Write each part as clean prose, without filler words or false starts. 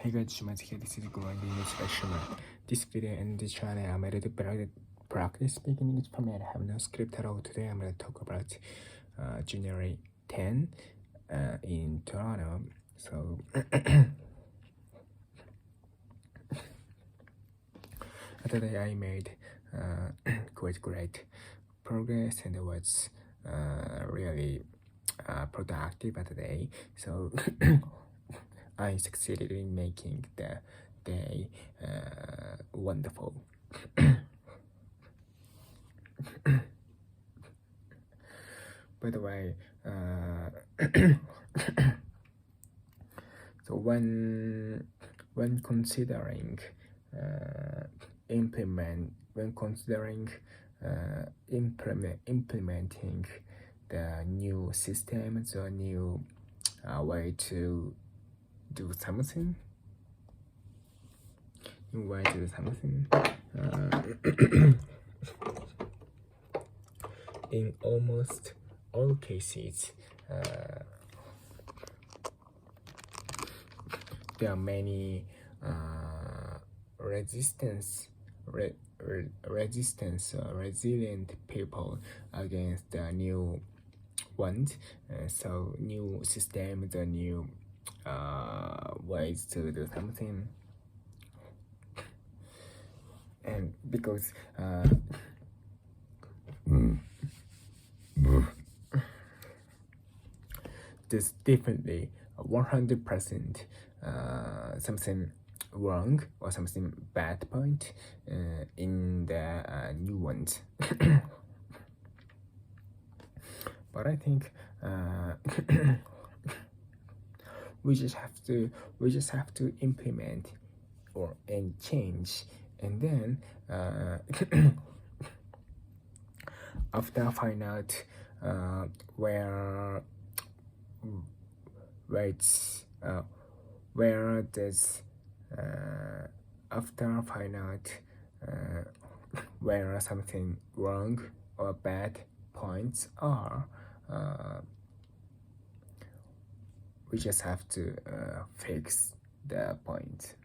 Hey guys, Shumaz here. This is Growing English by Shumaz. This video and this channel I'm ready to practice speaking English for me. I have no script at all. Today I'm going to talk about January 10 in Toronto. So today I made great progress and was really productive today. So I succeeded in making the day wonderful. By the way, so when considering implementing the new system, the new way to do something, in almost all cases, there are many resilient people against the new ones. So new system, the new ways to do something, and because there's definitely 100% something wrong or something bad point in the new ones. But I think we just have to implement and change, and then after find out where there's after find out where something wrong or bad points are, we just have to fix the point,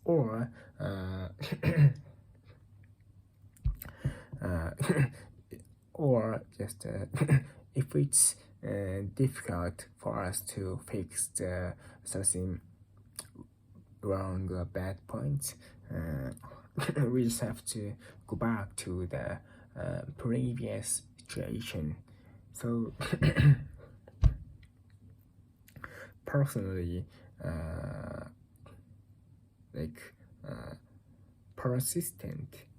or or just if it's difficult for us to fix the something wrong or bad points, we just have to go back to the previous situation. So personally,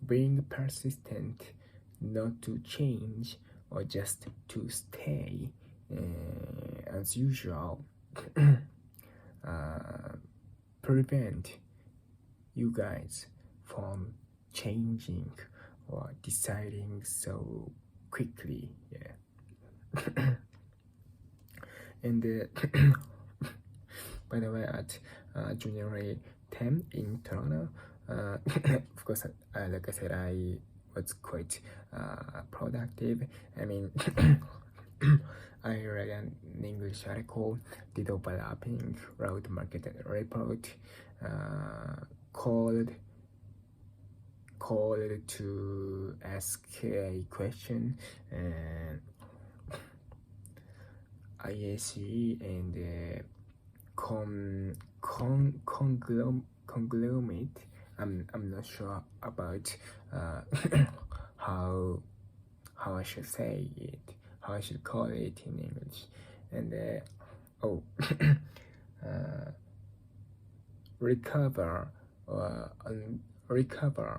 being persistent, not to change or just to stay as usual, prevent you guys from changing or deciding so quickly. And by the way, at January 10 in Toronto, of course, like I said, I was quite productive. I mean, I read an English article, did overlapping road market report, called to ask a question, and IAC and conglomerate. I'm not sure about how I should say it, how I should call it in English, and recover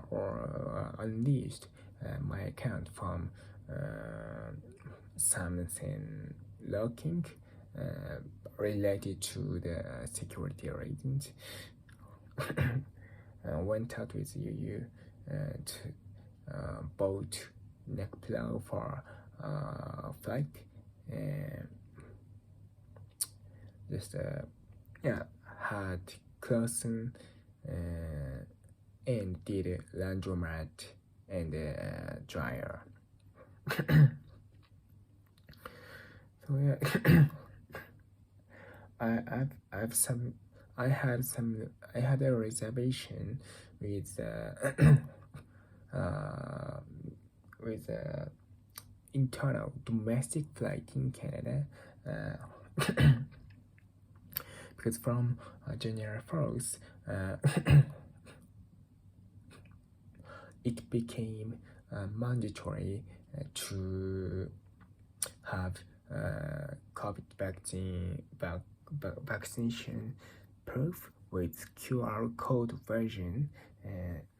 or unleashed my account from something locking related to the security reasons. Went out with you to bought neck pillow for flight, and just had clothing and did a laundromat and dryer. So I had a reservation with uh, with internal domestic flight in Canada, because from January 1st, it became mandatory to have COVID vaccination proof with QR code version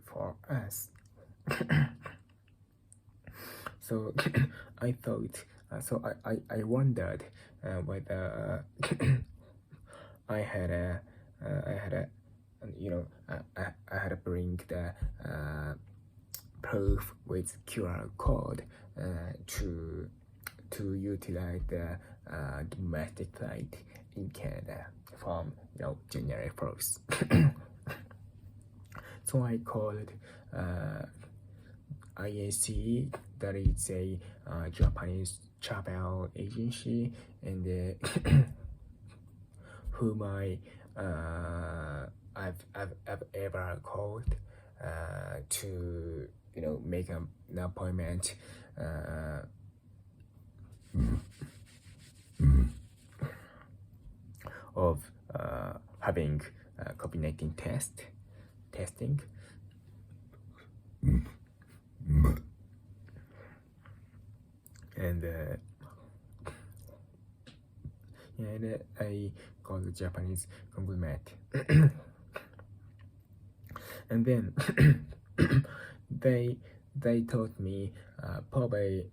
for us. So I thought, I wondered whether I had a, I had to bring the proof with QR code to utilize the domestic flight in Canada from January 1st. So I called IAC, that is a Japanese travel agency, and whom I've ever called to make an appointment of having COVID-19 testing. And I called the Japanese conglomerate. And then they told me probably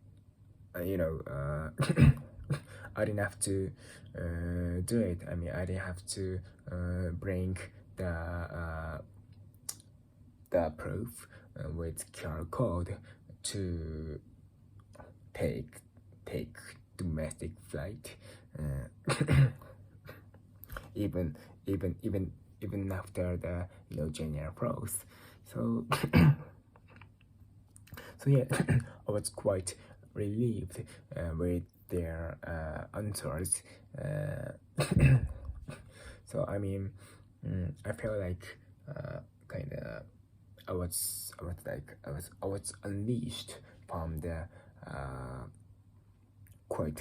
I didn't have to do it. I mean, I didn't have to bring the proof with QR code to take domestic flight, even after the January 1st. So yeah, I was quite relieved with their answers. So I mean, I felt like kind of I was unleashed from the quite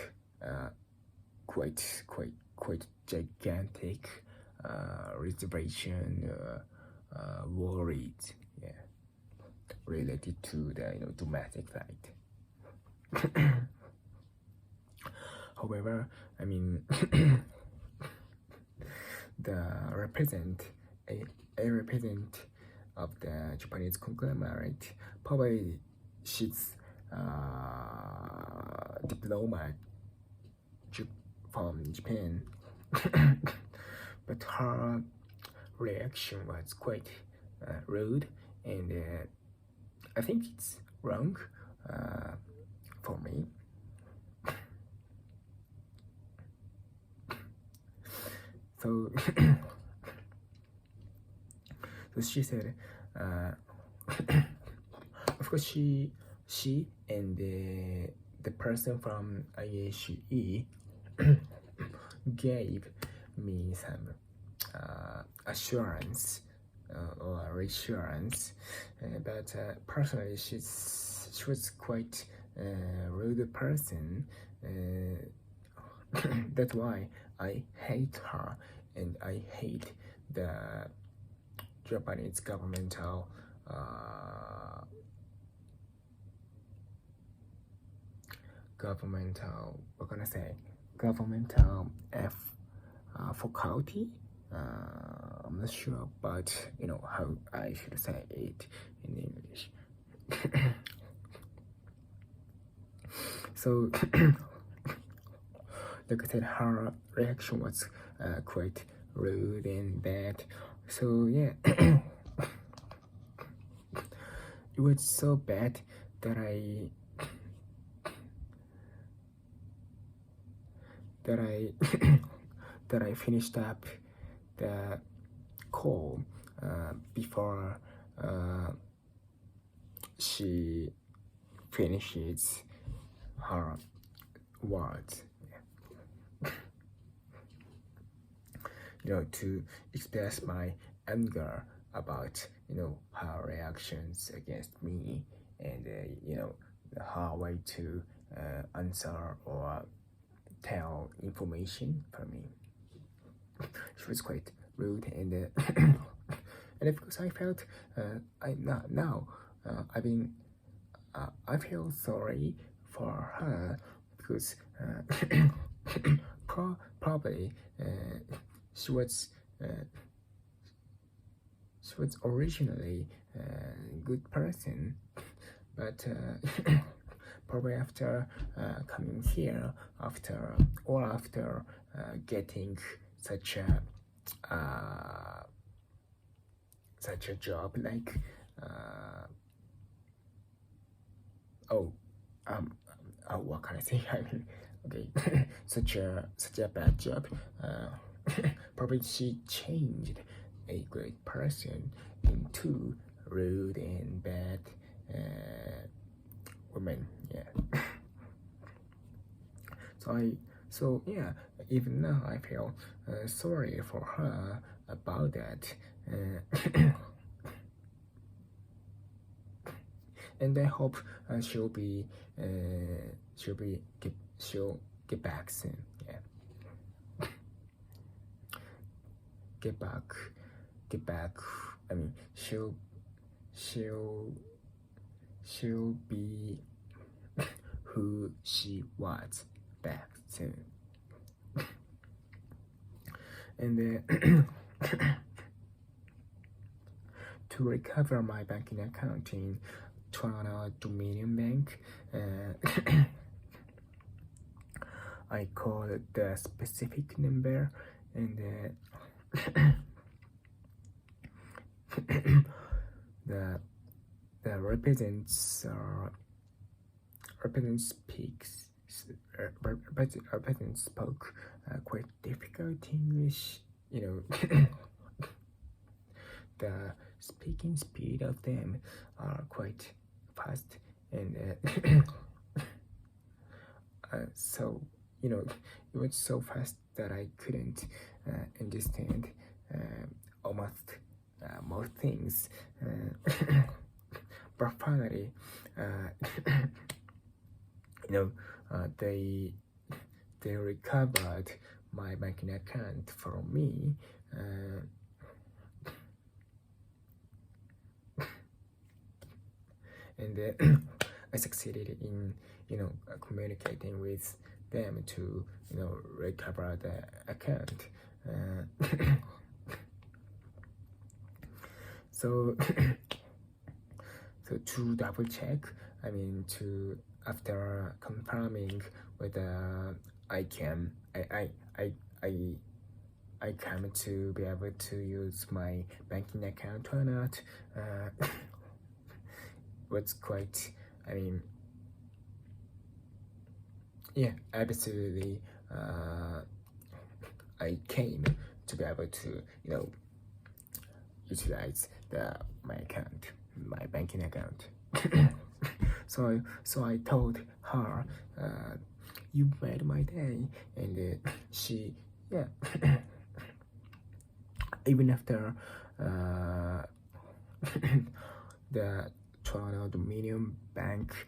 gigantic reservation worries, related to the domestic flight. However, I mean, the representative of the Japanese conglomerate, probably she's diplomat from Japan, but her reaction was quite rude, and I think it's wrong for me. So, so she said, of course, she and the person from IACE gave me some assurance or reassurance, but personally, she was quite rude person. That's why I hate her, and I hate the Japanese governmental faculty. I'm not sure, but how I should say it in English. So, like I said, her reaction was quite rude and bad. So yeah, it was so bad that I finished up the call before she finishes her words. to express my anger about her reactions against me, and her way to answer or tell information for me. She was quite rude, and and of course I felt I feel sorry for her because probably she was originally a good person, but probably after coming here, after getting such a job like what can I say? I mean, okay, such a bad job. Probably she changed a great person into rude and bad woman. Yeah. So yeah, even now I feel sorry for her about that. And I hope she'll get back soon. Yeah, get back. I mean, she'll be who she was back soon. And to recover my banking account in Toronto Dominion Bank, I called the specific number, and the represents spoke quite difficult English. The speaking speed of them are quite fast, and so it was so fast that I couldn't understand almost most things. But finally, they recovered my banking account from me. And I succeeded in communicating with them to recover the account. So to double check, after confirming whether I can to be able to use my banking account or not, was quite, absolutely, I came to be able to utilize my banking account. So I told her, you made my day, and she even after the Toronto Dominion Bank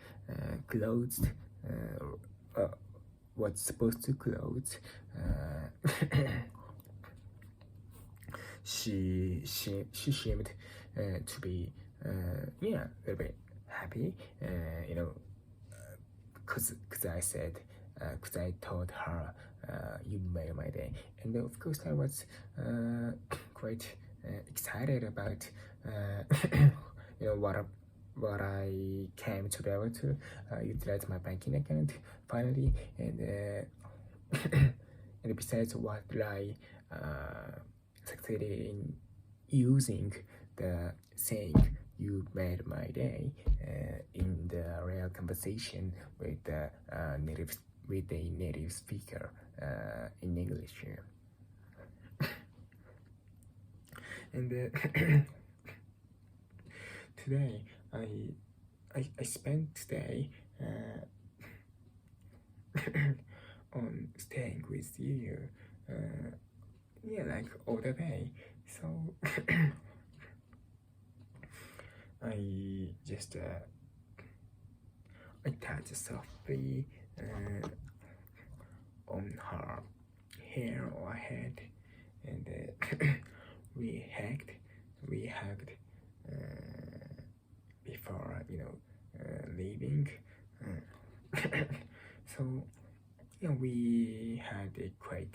closed, was supposed to close, she seemed to be a little bit happy, because I told her, you made my day, and of course I was quite excited about what I came to be able to utilize my banking account finally, and and besides what I succeeded in using the saying "you made my day" in the real conversation with the native speaker in English. And today I spent today on staying with you yeah, like all the day. So I just attach softly on her hair or head, and we hugged, we hugged before leaving. So yeah, we had a great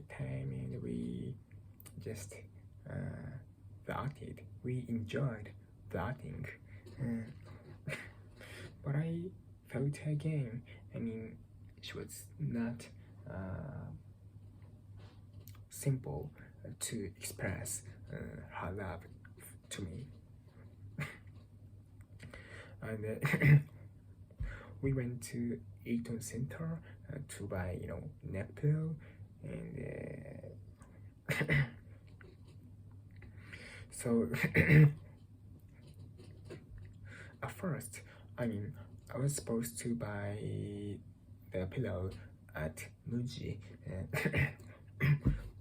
time, and we just plotted. We enjoyed plotting. Uh, but I felt again. I mean, she was not simple to express her love to me. And we went to Eaton Center to buy, neck pillow, and so at first, I mean, I was supposed to buy the pillow at Muji,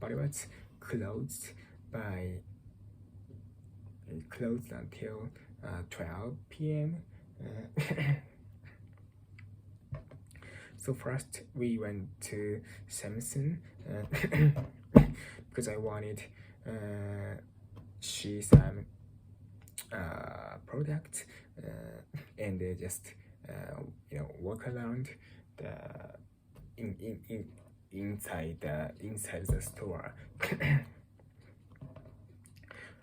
but it was closed by closed until 12 p.m. So first we went to Samsung because I wanted see some product and just walk around the inside the store.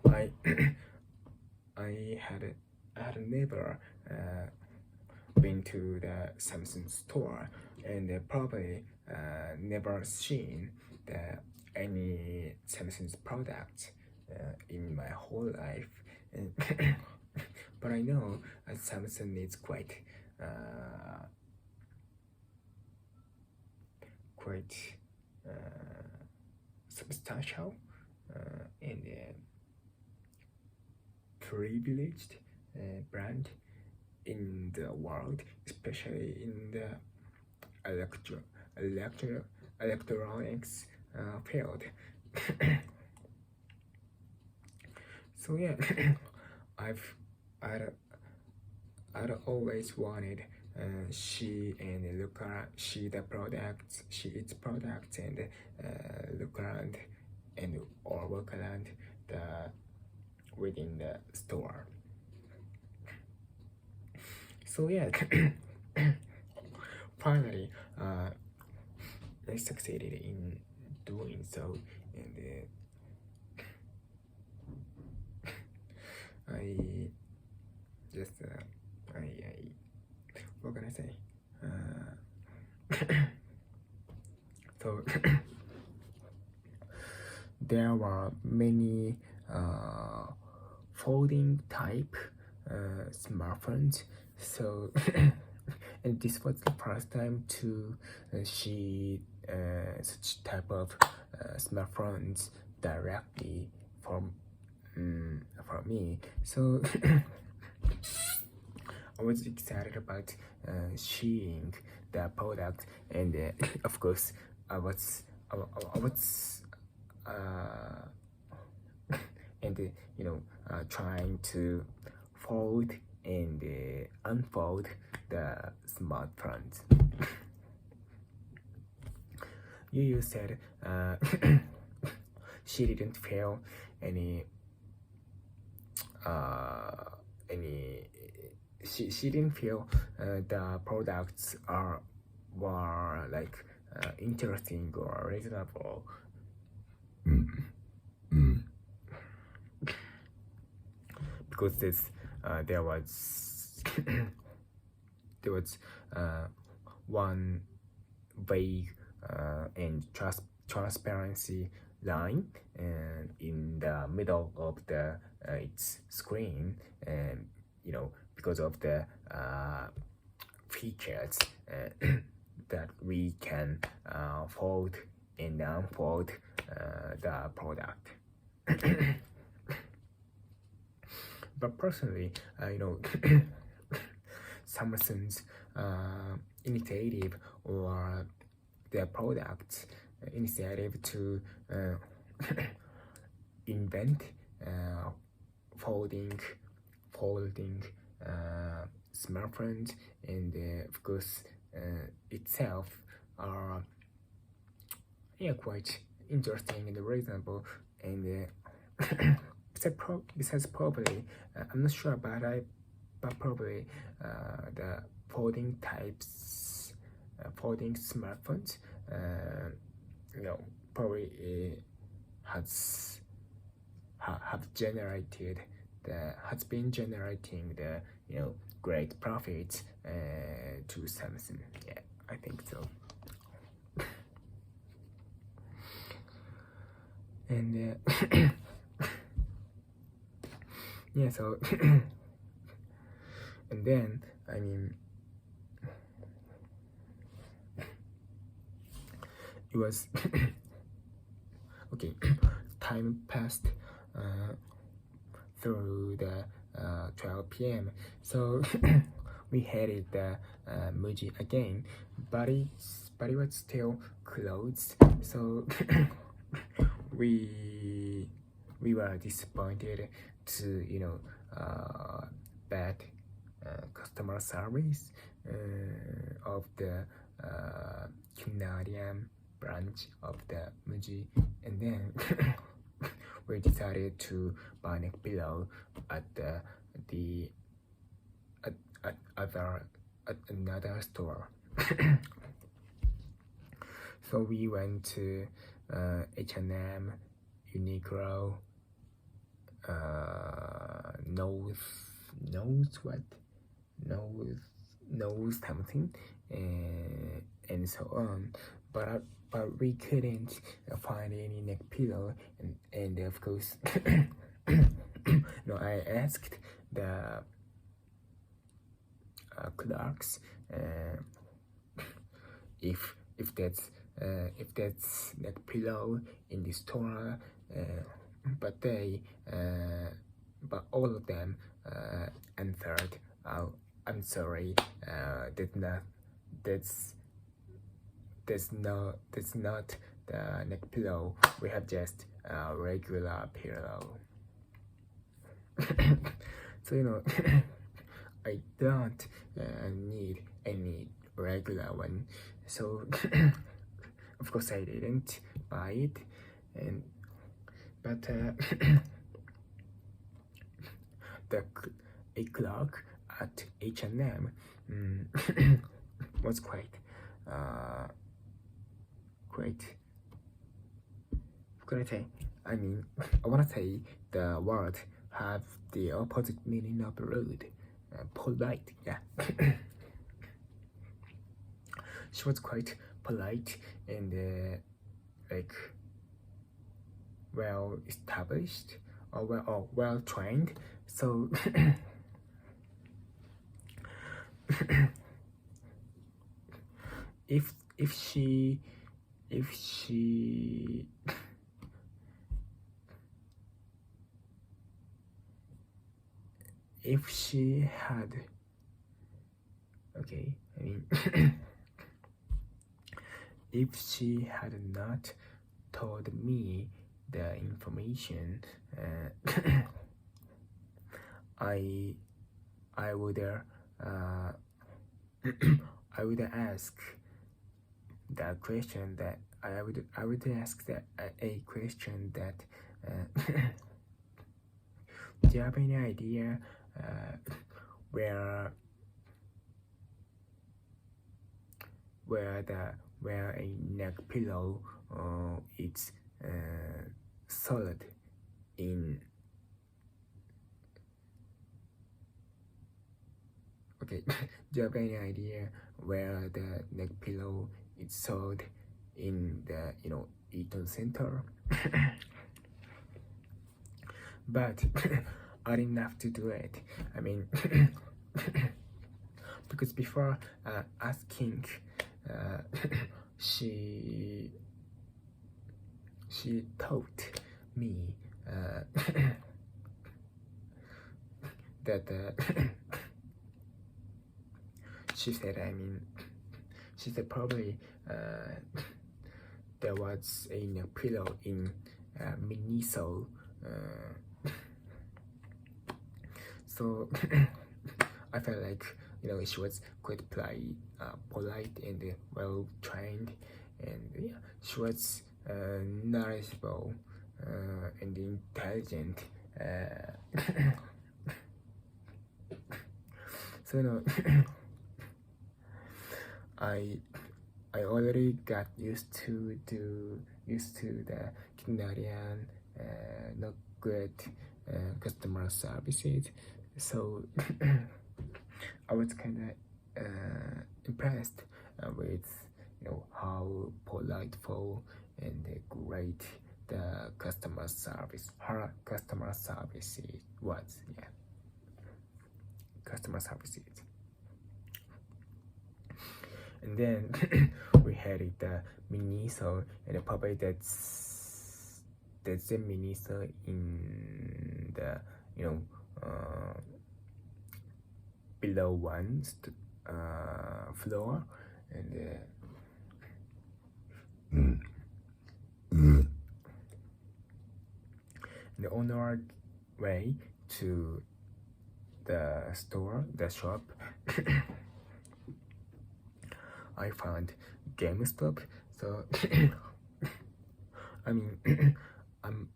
I I had never been to the Samsung store, and probably never seen any Samsung product in my whole life. But I know Samsung is quite substantial and privileged brand in the world, especially in the electronics field. So yeah, I'd always wanted she its products and look around and or walk around within the store. So yeah, finally, I succeeded in doing so, and I just what can I say? So there were many folding type smartphones. So and this was the first time to see such type of smartphones directly from me. So I was excited about seeing the product, and of course I was and trying to fold and unfold the smartphones. You said she didn't feel any she didn't feel the products were like interesting or reasonable. Because there was one vague and transparency line in the middle of its screen, and because of the features that we can fold and unfold the product. But personally, Samsung's initiative or their products initiative to invent folding smartphones, and of course itself are quite interesting and reasonable, and besides probably I'm not sure about it, but probably the folding smartphones probably has been generating the great profits to Samsung. Yeah, I think so. And yeah, so and then I mean it was okay. Time passed through the 12 p.m. So we headed the Muji again, but it was still closed. So we were disappointed to bad customer service of the Canadian branch of the Muji, and then we decided to buy neck pillow at another store. So we went to H&M, Uniqlo, knows something, and so on, but we couldn't find any neck pillow, and of course I asked the clerks if that's neck pillow in the store, but all of them answered, "Oh, I'm sorry, that's not the neck pillow. We have just a regular pillow." So I don't need any regular one. So of course I didn't buy it, but a clerk at H&M was quite I mean, I wanna say the word have the opposite meaning of rude. Polite, yeah. She was quite polite and well established or well trained. So if she had if she had not told me the information, I would I would ask the question that I would ask that a question that do you have any idea where a neck pillow is solid in do you have any idea where the neck pillow is sold in the Eaton Center? But I didn't have to do it. I mean because before asking she told me that she said probably there was a pillow in Miniso. So I felt like she was quite polite and well trained, and yeah, she was knowledgeable and intelligent. So I already got used to the Canadian not good customer services, so I was kind of impressed with how politeful and great the her customer service was. Yeah, customer services. And then we had the Miniso, and probably that's the Miniso in the below one floor, and the owner way to the shop. I found GameStop. So I mean, I'm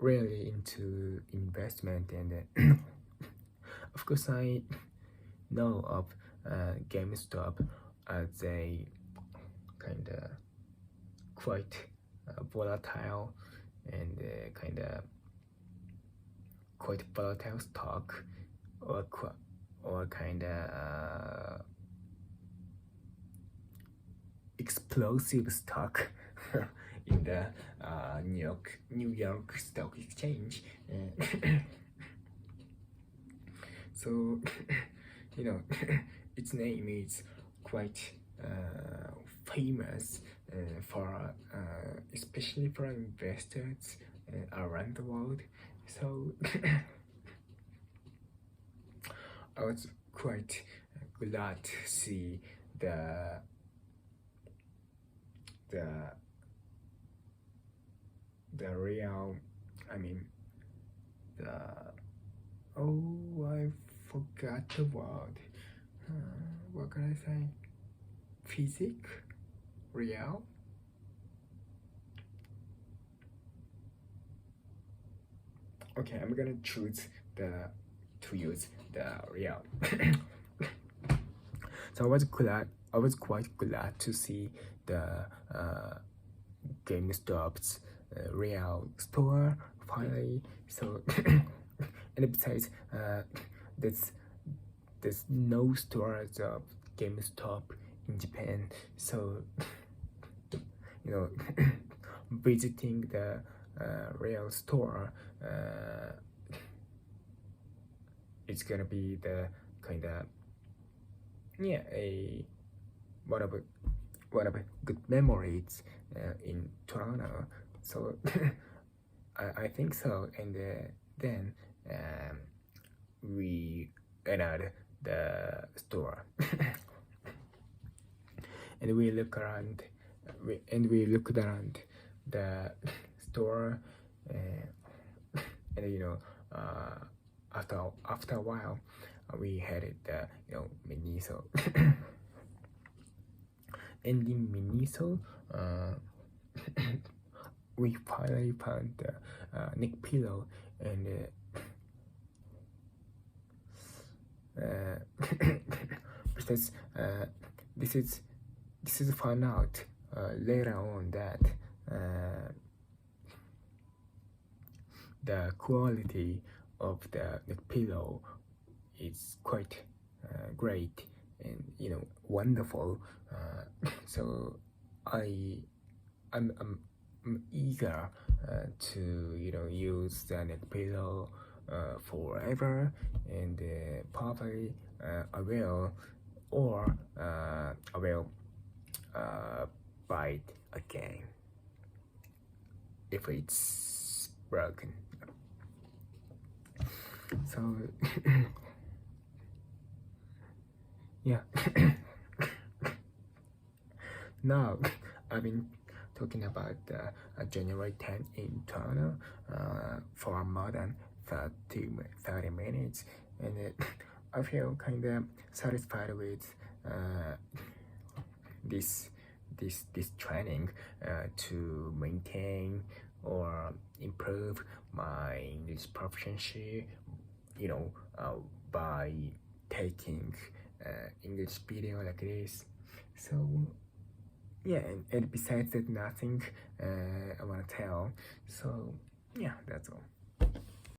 really into investment, and of course I know of GameStop as a kind of quite volatile and kind of quite volatile stock, or kind of explosive stock in the New York Stock Exchange. So its name is quite famous for especially for investors around the world. So I was quite glad to see the real, I forgot the word. What can I say? Physic? Real? Okay, I'm gonna choose to use the real. So I was quite glad to see the GameStop's real store finally. So and besides, there's no stores of GameStop in Japan, so visiting the real store, it's gonna be the kind of one of good memories in Toronto. So I think so. And then we entered the store and we looked around the store, and after a while we had the Miniso. And in Miniso, we finally found the neck pillow, and because this is found out later on that the quality of the neck pillow is quite great and wonderful. So I'm eager to use the neck pillow forever, and probably I will buy it again if it's broken. So yeah. Now I've been talking about January 10 internal for more than 30 minutes, and I feel kind of satisfied with this this training to maintain or improve my English proficiency, you know, by taking English video like this. So yeah, and besides that, nothing I want to tell. So yeah, that's all.